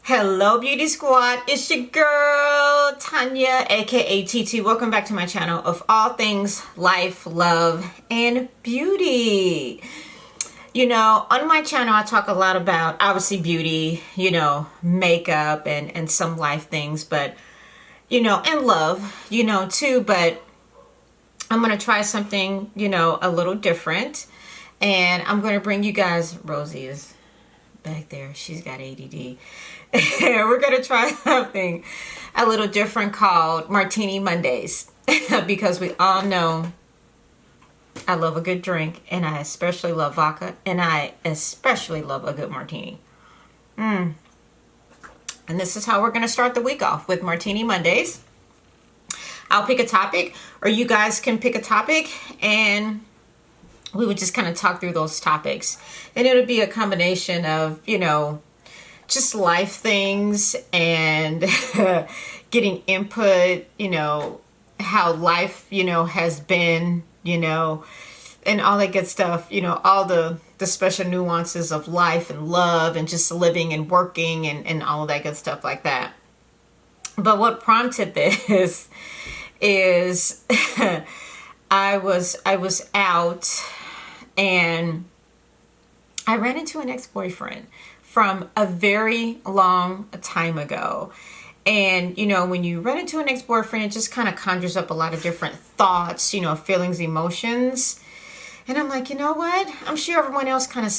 Hello beauty squad, it's your girl Tanya aka TeeTee. Welcome back to my channel of all things life, love, and beauty. You know, on my channel I talk a lot about obviously beauty, you know, makeup and some life things, but you know, and love, you know, too. But I'm gonna try something, you know, a little different, and I'm gonna bring you guys. Rosie is back there, she's got ADD. We're gonna try something a little different called Martini Mondays because we all know I love a good drink, and I especially love vodka, and I especially love a good martini. And this is how we're gonna start the week off, with Martini Mondays. I'll pick a topic, or you guys can pick a topic, and we would just kind of talk through those topics. And it would be a combination of, you know, just life things and getting input, you know, how life, you know, has been, you know, and all that good stuff, you know, all the special nuances of life and love and just living and working and all of that good stuff like that. But what prompted this is I was out and I ran into an ex-boyfriend from a very long time ago. And, you know, when you run into an ex-boyfriend, it just kind of conjures up a lot of different thoughts, you know, feelings, emotions. And I'm like, you know what? I'm sure everyone else kind of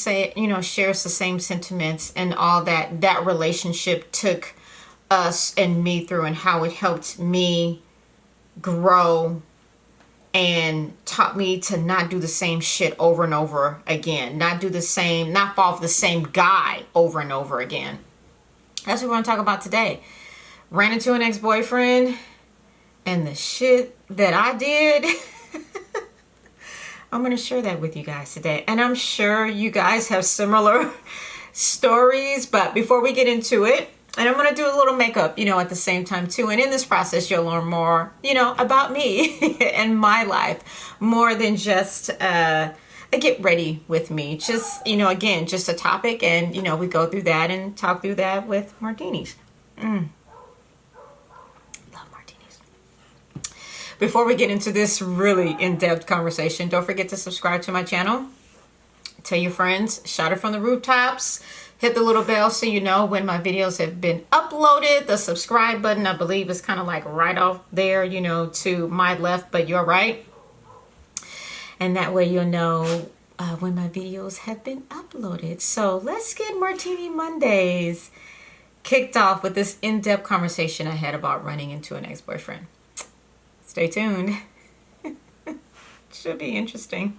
shares the same sentiments and all that relationship took us and me through, and how it helped me grow and taught me to not do the same shit over and over again. Not fall for the same guy over and over again. That's what we're going to talk about today. Ran into an ex-boyfriend and the shit that I did. I'm going to share that with you guys today. And I'm sure you guys have similar stories. But before we get into it, and I'm going to do a little makeup, you know, at the same time too. And in this process, you'll learn more, you know, about me and my life, more than just a get ready with me. Just, you know, again, just a topic. And, you know, we go through that and talk through that with martinis. Love martinis. Before we get into this really in-depth conversation, don't forget to subscribe to my channel. Tell your friends, shout it from the rooftops. Hit the little bell so you know when my videos have been uploaded. The subscribe button, I believe, is kind of like right off there, you know, to my left, but you're right. And that way you'll know when my videos have been uploaded. So let's get Martini Mondays kicked off with this in-depth conversation I had about running into an ex-boyfriend. Stay tuned. Should be interesting.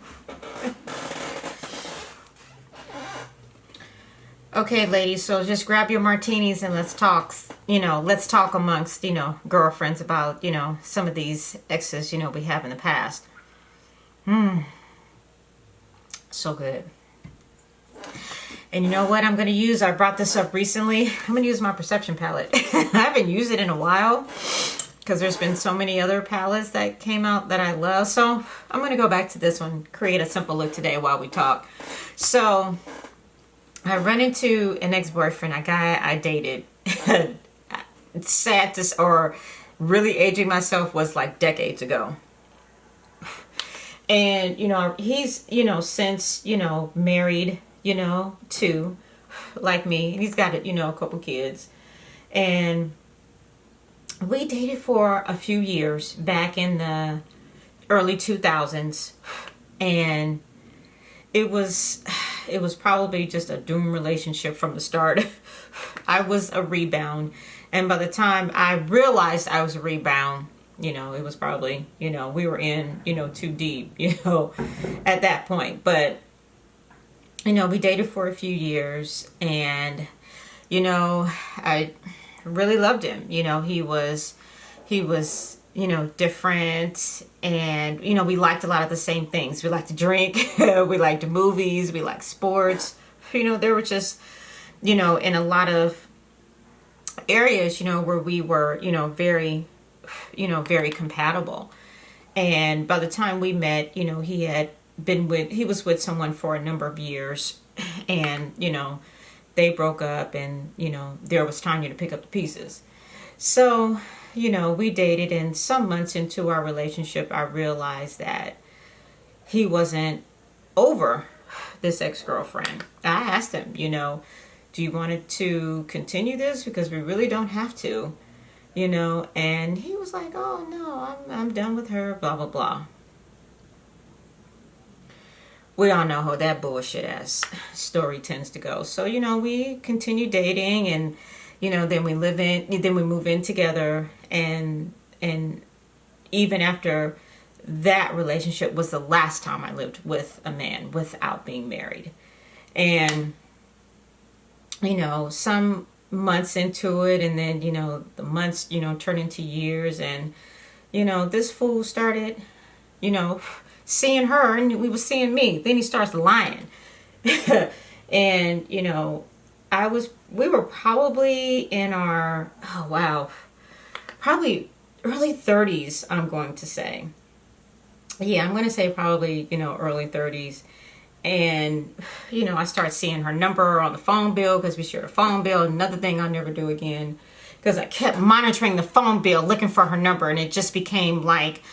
Okay, ladies, so just grab your martinis and let's talk, you know, let's talk amongst, you know, girlfriends about, you know, some of these exes, you know, we have in the past. So good. And you know what I'm going to use? I brought this up recently. I'm going to use my Perception palette. I haven't used it in a while because there's been so many other palettes that came out that I love. So I'm going to go back to this one, create a simple look today while we talk. So I run into an ex-boyfriend, a guy I dated. Sad to, or really aging myself, was like decades ago. And, you know, he's, you know, since, you know, married, you know, to, like me. He's got, you know, a couple kids. And we dated for a few years back in the early 2000s. And it was probably just a doomed relationship from the start. I was a rebound. And by the time I realized I was a rebound, you know, it was probably, you know, we were in, you know, too deep, you know, at that point. But, you know, we dated for a few years, and, you know, I really loved him. You know, he was, you know, different, and, you know, we liked a lot of the same things. We liked to drink, we liked movies, we liked sports. You know, there were just, you know, in a lot of areas, you know, where we were, you know, very compatible. And by the time we met, you know, he was with someone for a number of years, and, you know, they broke up, and there was Tanya to pick up the pieces. So we dated, and some months into our relationship, I realized that he wasn't over this ex-girlfriend. I asked him, do you want to continue this, because we really don't have to, and he was like, oh no, I'm done with her, blah blah blah. We all know how that bullshit ass story tends to go. So we continue dating, and then we move in together, and even after that relationship was the last time I lived with a man without being married. And some months into it, and then the months turn into years, and this fool started seeing her, and we was seeing me. Then he starts lying. And we were probably in our, oh wow, probably early 30s, I'm going to say. Yeah, I'm going to say probably, early 30s. And, I started seeing her number on the phone bill, because we shared a phone bill. Another thing I'll never do again, because I kept monitoring the phone bill, looking for her number. And it just became like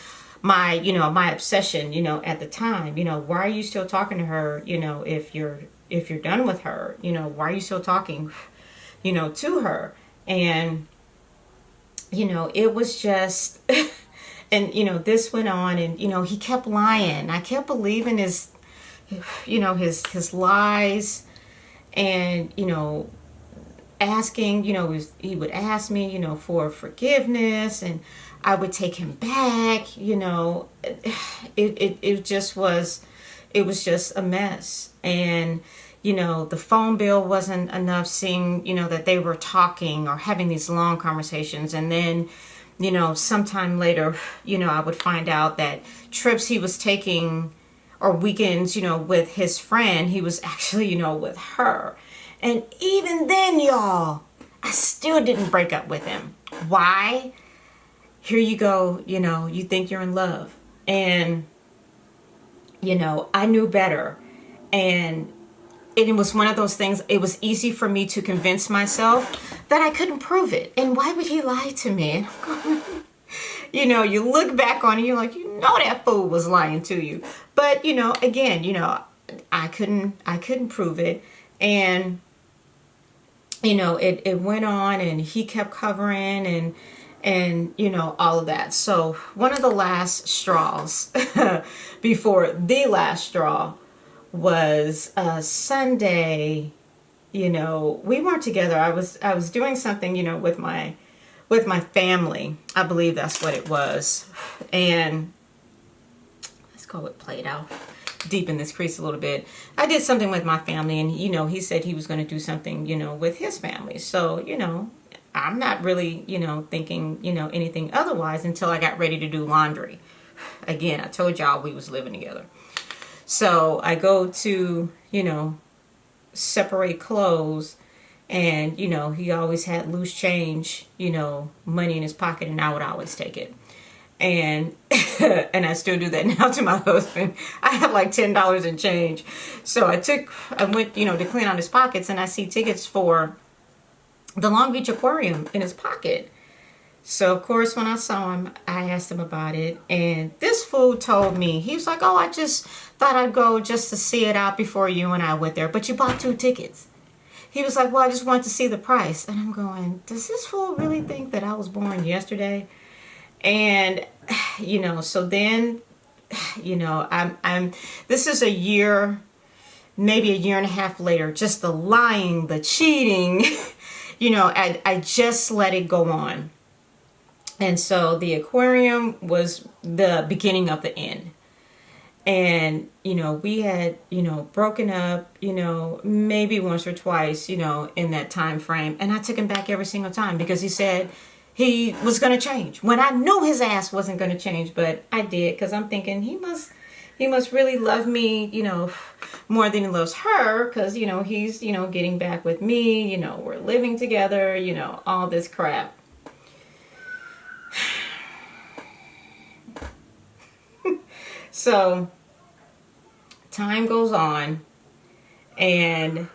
my, my obsession, at the time. Why are you still talking to her, if you're done with her? Why are you still talking, to her? And, it was just... And, this went on, and, he kept lying. I kept believing his lies, and, asking, he would ask me, for forgiveness, and I would take him back, it just was a mess. And, the phone bill wasn't enough, seeing, that they were talking or having these long conversations. And then, sometime later, I would find out that trips he was taking, or weekends, with his friend, he was actually, with her. And even then, y'all, I still didn't break up with him. Why? Here you go, you think you're in love. And, I knew better. And it was one of those things, it was easy for me to convince myself that I couldn't prove it. And why would he lie to me? And I'm going, you look back on it, you're like, that fool was lying to you. But, again, I couldn't prove it. And, it went on, and he kept covering, and all of that. So one of the last straws before the last straw was Sunday. We weren't together. I was doing something, with my family. I believe that's what it was. And let's go with played out. Deepen this crease a little bit. I did something with my family, and he said he was going to do something, with his family. So, I'm not really, thinking, anything otherwise until I got ready to do laundry. Again, I told y'all we was living together. So I go to, separate clothes, and, he always had loose change, money in his pocket, and I would always take it. And, and I still do that now to my husband. I have like $10 in change. So I went, to clean out his pockets, and I see tickets for the Long Beach Aquarium in his pocket. So, of course, when I saw him, I asked him about it. And this fool told me, he was like, oh, I just thought I'd go just to see it out before you and I went there. But you bought 2 tickets. He was like, well, I just wanted to see the price. And I'm going, does this fool really think that I was born yesterday? And, so then, this is a year, maybe a year and a half later, just the lying, the cheating, I just let it go on. And so the aquarium was the beginning of the end. And, we had, broken up, maybe once or twice, in that time frame. And I took him back every single time, because he said he was going to change, when I knew his ass wasn't going to change. But I did, because I'm thinking he must really love me, more than he loves her, because, he's, getting back with me, we're living together, all this crap. So time goes on, and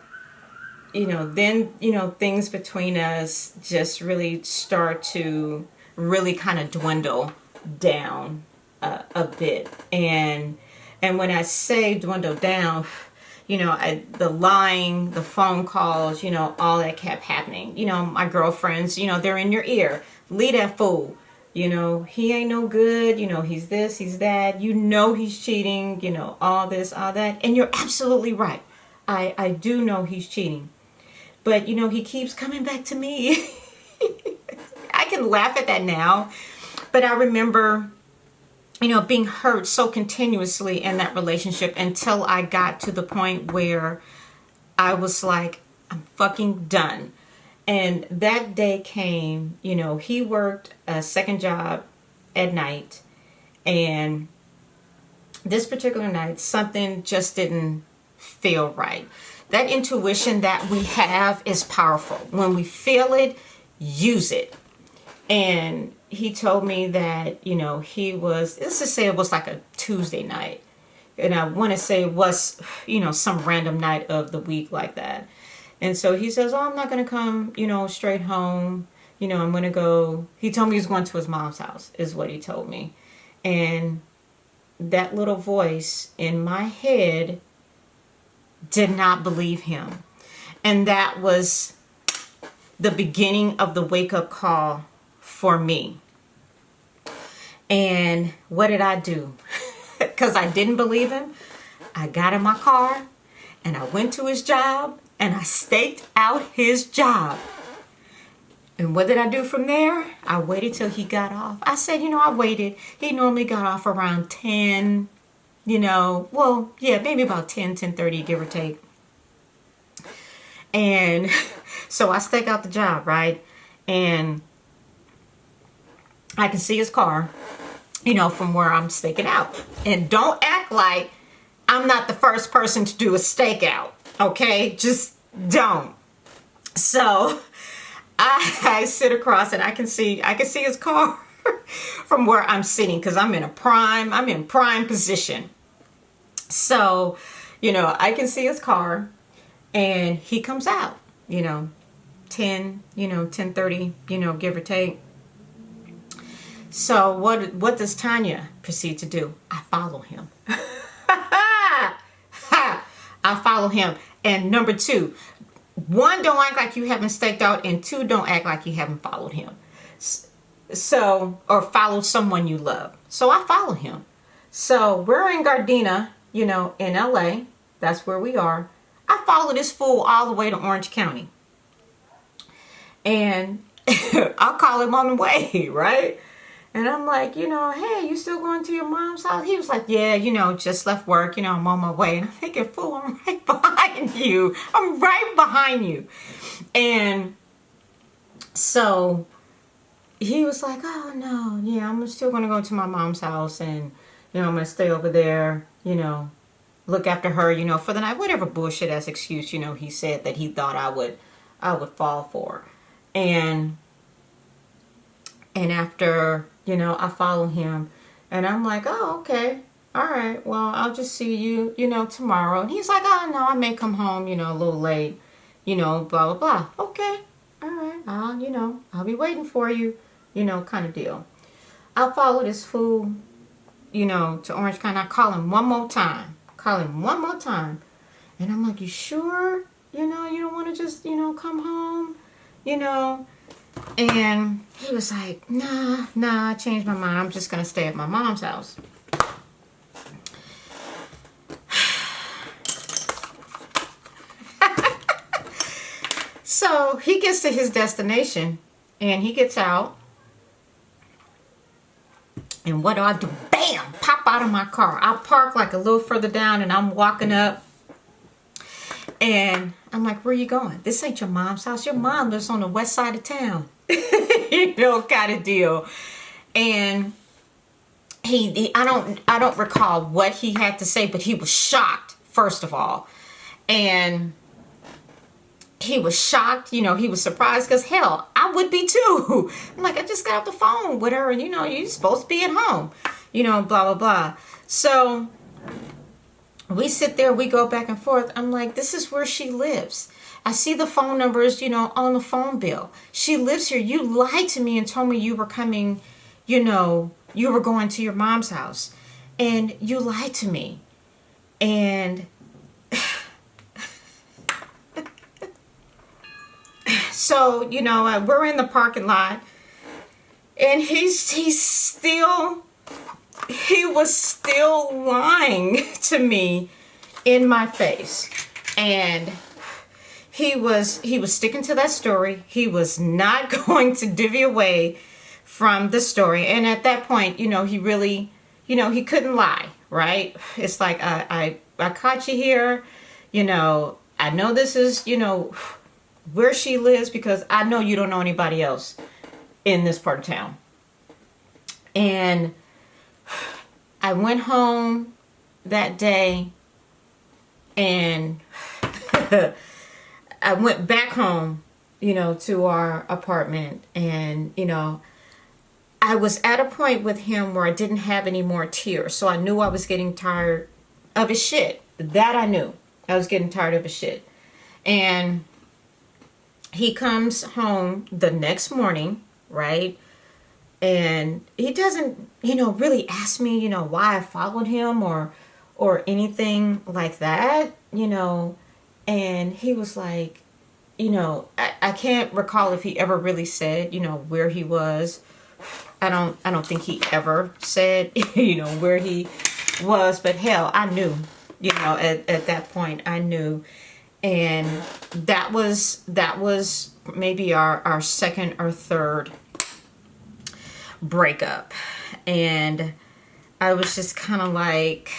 then, things between us just really start to really kind of dwindle down a bit. And when I say dwindle down, the lying, the phone calls, all that kept happening. My girlfriends, they're in your ear. Leave that fool. He ain't no good. He's this, he's that. He's cheating, all this, all that. And you're absolutely right. I do know he's cheating. But, he keeps coming back to me. I can laugh at that now. But I remember, being hurt so continuously in that relationship until I got to the point where I was like, I'm fucking done. And that day came, he worked a second job at night. And this particular night, something just didn't feel right. That intuition that we have is powerful. When we feel it, use it. And he told me that, let's just say it was like a Tuesday night. And I want to say it was, some random night of the week like that. And so he says, I'm not going to come, straight home. I'm going to go. He told me he was going to his mom's house, is what he told me. And that little voice in my head did not believe him. And that was the beginning of the wake-up call for me. And what did I do? Because I didn't believe him. I got in my car and I went to his job and I staked out his job. And what did I do from there? I waited till he got off. I said, I waited. He normally got off around 10, maybe about 10:30, give or take. And so I stake out the job, right? And I can see his car, from where I'm staking out. And don't act like I'm not the first person to do a stakeout, okay? Just don't. So I sit across and I can see his car from where I'm sitting because I'm in prime position. So, I can see his car and he comes out, 10:30, give or take. So what does Tanya proceed to do? I follow him. I follow him. And number 2, 1, don't act like you haven't staked out, and 2, don't act like you haven't followed him. So, or followed someone you love. So I follow him. So we're in Gardena, in LA. That's where we are. I follow this fool all the way to Orange County. And I'll call him on the way, right? And I'm like, hey, you still going to your mom's house? He was like, yeah, just left work, I'm on my way. And I'm thinking, fool, I'm right behind you. I'm right behind you. And so he was like, oh, no, yeah, I'm still going to go to my mom's house. And, I'm going to stay over there, look after her, for the night. Whatever bullshit ass excuse, he said that he thought I would fall for. And after, I follow him and I'm like, oh, okay. All right. Well, I'll just see you, tomorrow. And he's like, oh, no, I may come home, a little late, blah, blah, blah. Okay. All right. I'll be waiting for you, kind of deal. I'll follow this fool, to Orange County. I call him one more time. And I'm like, you sure? You don't want to just, come home, And he was like, nah, I changed my mind. I'm just going to stay at my mom's house. So he gets to his destination and he gets out. And what do? Bam! Pop out of my car. I park like a little further down and I'm walking up. And I'm like, where you going? This ain't your mom's house. Your mom lives on the west side of town. Kind of deal. And I don't recall what he had to say, but he was shocked, first of all. And he was shocked, he was surprised because hell, I would be too. I'm like, I just got off the phone with her and you're supposed to be at home, blah, blah, blah. So we sit there, we go back and forth. I'm like, this is where she lives. I see the phone numbers, on the phone bill. She lives here. You lied to me and told me you were coming, you were going to your mom's house. And you lied to me. And so, we're in the parking lot. And he was still lying to me in my face. And he was sticking to that story. He was not going to divvy away from the story. And at that point, he really, he couldn't lie, right? It's like, I caught you here. I know this is, where she lives, because I know you don't know anybody else in this part of town. And I went home that day, and I went back home, to our apartment, and, I was at a point with him where I didn't have any more tears. So I knew I was getting tired of his shit. That I knew. I was getting tired of his shit. And he comes home the next morning, right? And he doesn't, really ask me, why I followed him or anything like that, And he was like, I can't recall if he ever really said, where he was. I don't think he ever said, where he was. But hell, I knew, at that point, I knew. And that was maybe our second or third breakup. And I was just kind of like,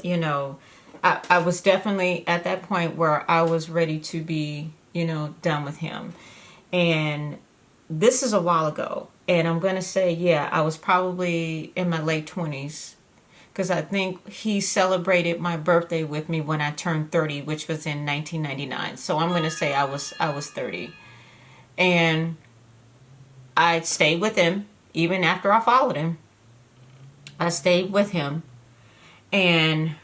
I was definitely at that point where I was ready to be, done with him. And this is a while ago. And I'm going to say, yeah, I was probably in my late 20s. Because I think he celebrated my birthday with me when I turned 30, which was in 1999. So I'm going to say I was 30. And I stayed with him even after I followed him. I stayed with him. And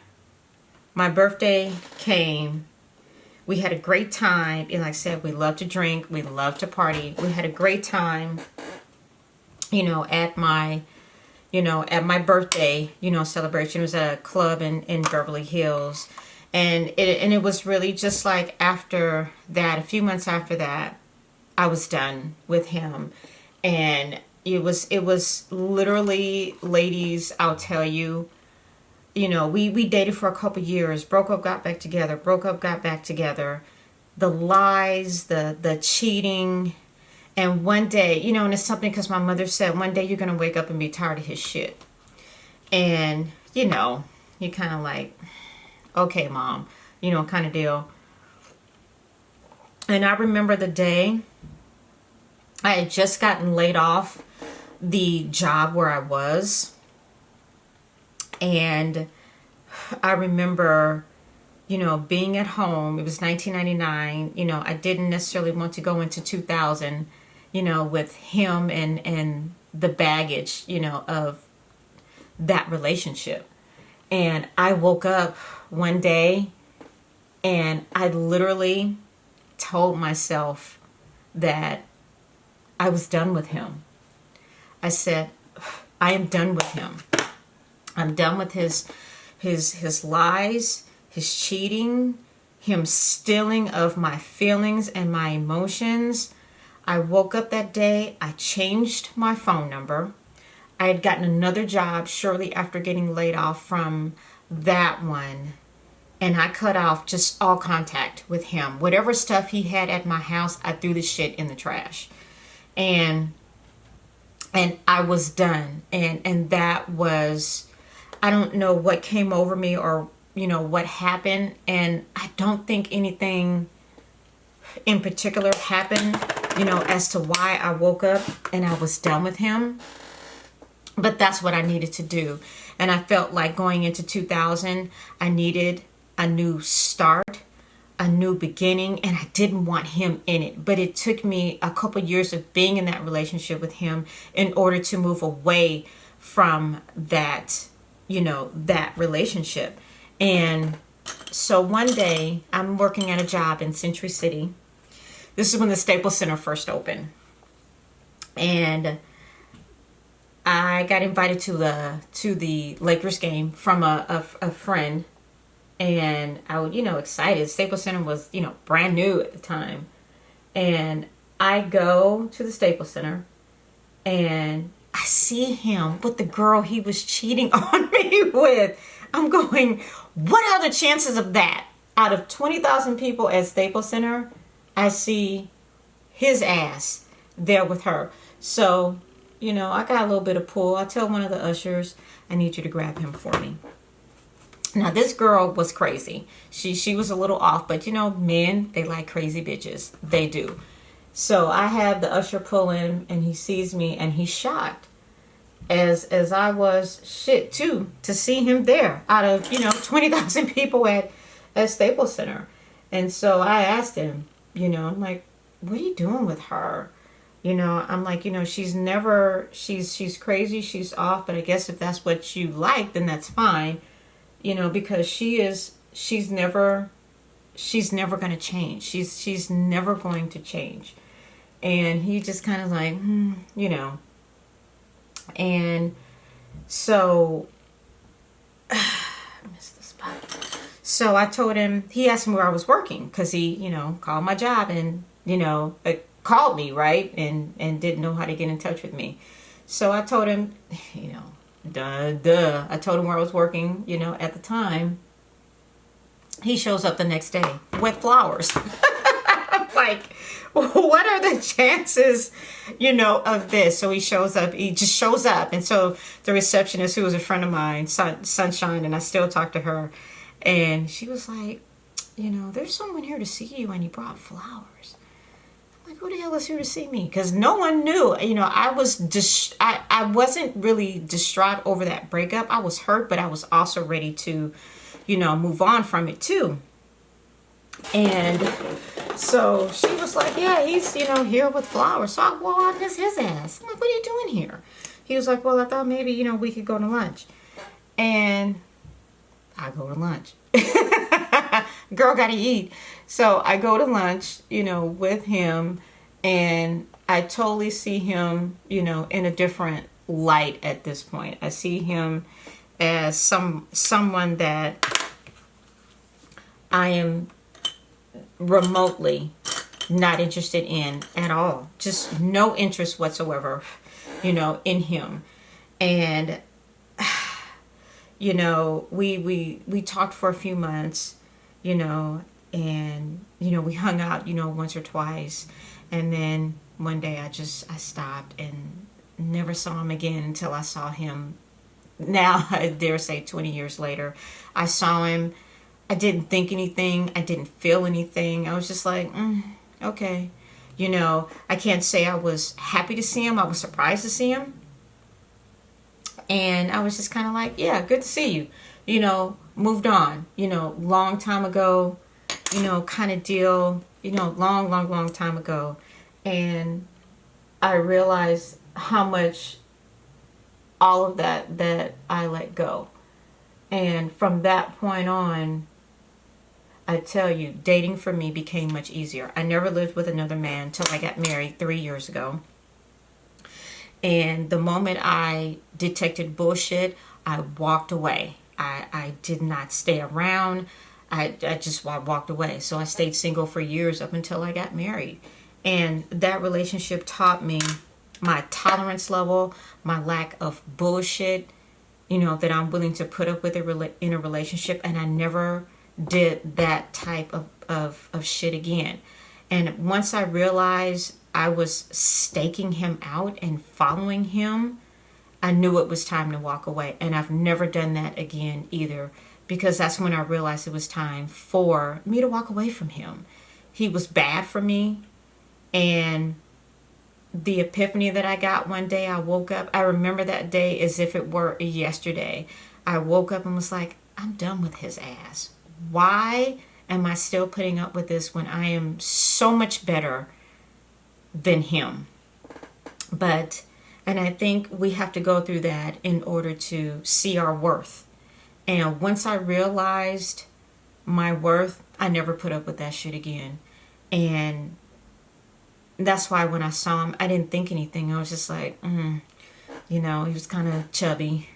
my birthday came. We had a great time. And like I said, we love to drink. We love to party. We had a great time, at my birthday, celebration. It was at a club in Beverly Hills. And it was really just like after that, a few months after that, I was done with him. And it was literally, ladies, I'll tell you, we dated for a couple years, broke up, got back together, broke up, got back together. The lies, the cheating. And one day, and it's something because my mother said, one day you're going to wake up and be tired of his shit. And, you kind of like, okay, Mom, kind of deal. And I remember the day I had just gotten laid off the job where I was. And I remember, being at home. It was 1999. I didn't necessarily want to go into 2000, with him and the baggage, of that relationship. And I woke up one day and I literally told myself that I was done with him. I said, I am done with him. I'm done with his lies, his cheating, him stealing of my feelings and my emotions. I woke up that day. I changed my phone number. I had gotten another job shortly after getting laid off from that one. And I cut off just all contact with him. Whatever stuff he had at my house, I threw the shit in the trash. And I was done. And that was, I don't know what came over me or, what happened. And I don't think anything in particular happened, as to why I woke up and I was done with him. But that's what I needed to do. And I felt like going into 2000, I needed a new start, a new beginning, and I didn't want him in it. But it took me a couple years of being in that relationship with him in order to move away from that, that relationship. And So one day I'm working at a job in Century City. This is when the Staples Center first opened. And I got invited to the Lakers game from a friend. And I was, excited. Staples Center was, brand new at the time. And I go to the Staples Center and I see him with the girl he was cheating on me with. I'm going, what are the chances of that? Out of 20,000 people at Staples Center, I see his ass there with her. So, I got a little bit of pull. I tell one of the ushers, I need you to grab him for me. Now, this girl was crazy. She was a little off, but men, they like crazy bitches. They do. So I have the usher pull in, and he sees me, and he's shocked. As I was shit too, to see him there out of 20,000 people at Staples Center. And so I asked him, I'm like, what are you doing with her? I'm like, she's crazy, she's off, but I guess if that's what you like, then that's fine. Because she's never going to change. She's never going to change. And he just kind of like, And so, I missed the spot. So I told him, he asked me where I was working because he, called my job and, called me, right? And didn't know how to get in touch with me. So I told him, I told him where I was working, at the time. He shows up the next day with flowers. Like, what are the chances, of this? So he just shows up. And so the receptionist, who was a friend of mine, Sunshine, and I still talk to her. And she was like, there's someone here to see you and you brought flowers. I'm like, who the hell is here to see me? Because no one knew. I wasn't really distraught over that breakup. I was hurt, but I was also ready to, move on from it too. And so she was like, yeah, he's, here with flowers. So I miss his ass. I'm like, what are you doing here? He was like, well, I thought maybe, we could go to lunch. And I go to lunch. Girl gotta eat. So I go to lunch, with him, and I totally see him, in a different light at this point. I see him as someone that I am remotely not interested in at all. Just no interest whatsoever, in him. And we talked for a few months, and we hung out, once or twice. And then one day I stopped and never saw him again until I saw him now, I dare say 20 years later. I saw him. I didn't think anything. I didn't feel anything. I was just like, okay. I can't say I was happy to see him. I was surprised to see him. And I was just kind of like, yeah, good to see you. Moved on. Long time ago, kind of deal, long time ago. And I realized how much all of that I let go. And from that point on, I tell you, dating for me became much easier. I never lived with another man till I got married 3 years ago. And the moment I detected bullshit, I walked away. I did not stay around. I walked away. So I stayed single for years up until I got married. And that relationship taught me my tolerance level, my lack of bullshit, that I'm willing to put up with in a relationship. And I never did that type of shit again. And once I realized I was staking him out and following him, I knew it was time to walk away. And I've never done that again either, because that's when I realized it was time for me to walk away from him. He was bad for me. And the epiphany that I got one day, I woke up, I remember that day as if it were yesterday. I woke up and was like, I'm done with his ass. Why am I still putting up with this when I am so much better than him? And I think we have to go through that in order to see our worth. And once I realized my worth, I never put up with that shit again. And that's why when I saw him, I didn't think anything. I was just like, you know, he was kind of chubby.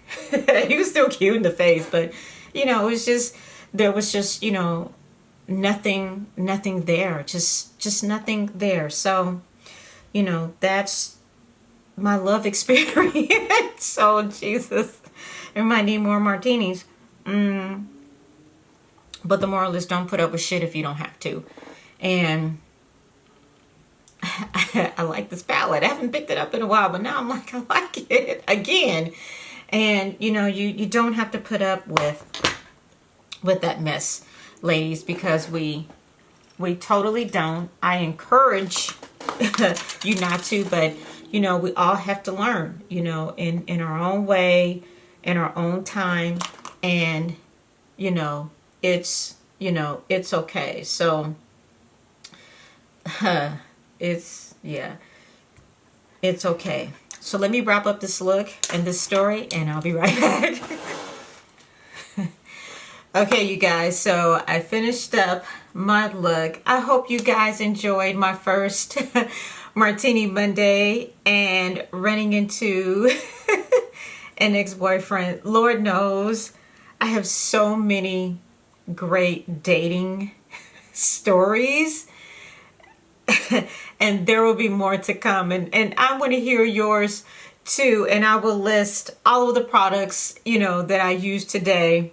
He was still cute in the face, but, you know, it was just, there was just, you know, nothing there. Just nothing there. So, you know, that's my love experience. So, Jesus, I might need more martinis. But the moral is, don't put up with shit if you don't have to. And I like this palette. I haven't picked it up in a while, but now I'm like, I like it again. And, you know, you don't have to put up with that mess, ladies, because we totally don't. I encourage you not to, but, you know, we all have to learn, you know, in our own way, in our own time. And, you know, it's okay. So, it's okay. So let me wrap up this look and this story, and I'll be right back. Okay, you guys, so I finished up my look. I hope you guys enjoyed my first Martini Monday and running into an ex-boyfriend. Lord knows I have so many great dating stories. And there will be more to come, and I want to hear yours too, and I will list all of the products, you know, that I used today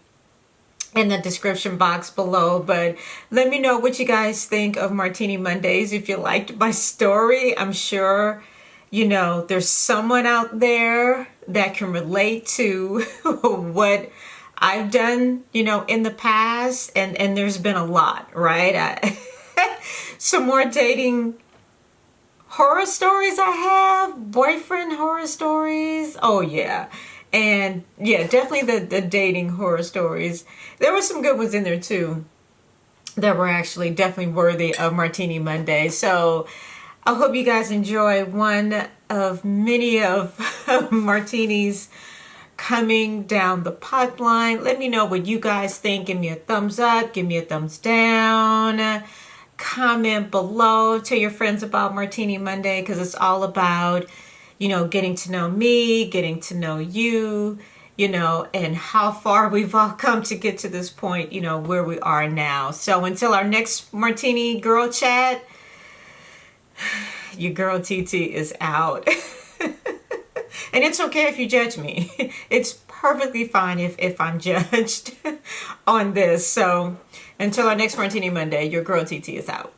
in the description box below. But let me know what you guys think of Martini Mondays. If you liked my story, I'm sure, you know, there's someone out there that can relate to what I've done, you know, in the past, and there's been a lot, right? Some more dating horror stories I have, boyfriend horror stories. Oh yeah. And yeah, definitely the dating horror stories. There were some good ones in there too that were actually definitely worthy of Martini Monday. So I hope you guys enjoy one of many of Martini's coming down the pipeline. Let me know what you guys think. Give me a thumbs up, give me a thumbs down. Comment below, tell your friends about Martini Monday, because it's all about, you know, getting to know me, getting to know you, you know, and how far we've all come to get to this point, you know, where we are now. So until our next Martini girl chat, your girl TeeTee is out. And it's okay if you judge me. It's perfectly fine if I'm judged on this. So until our next Martini Monday, your girl TeeTee is out.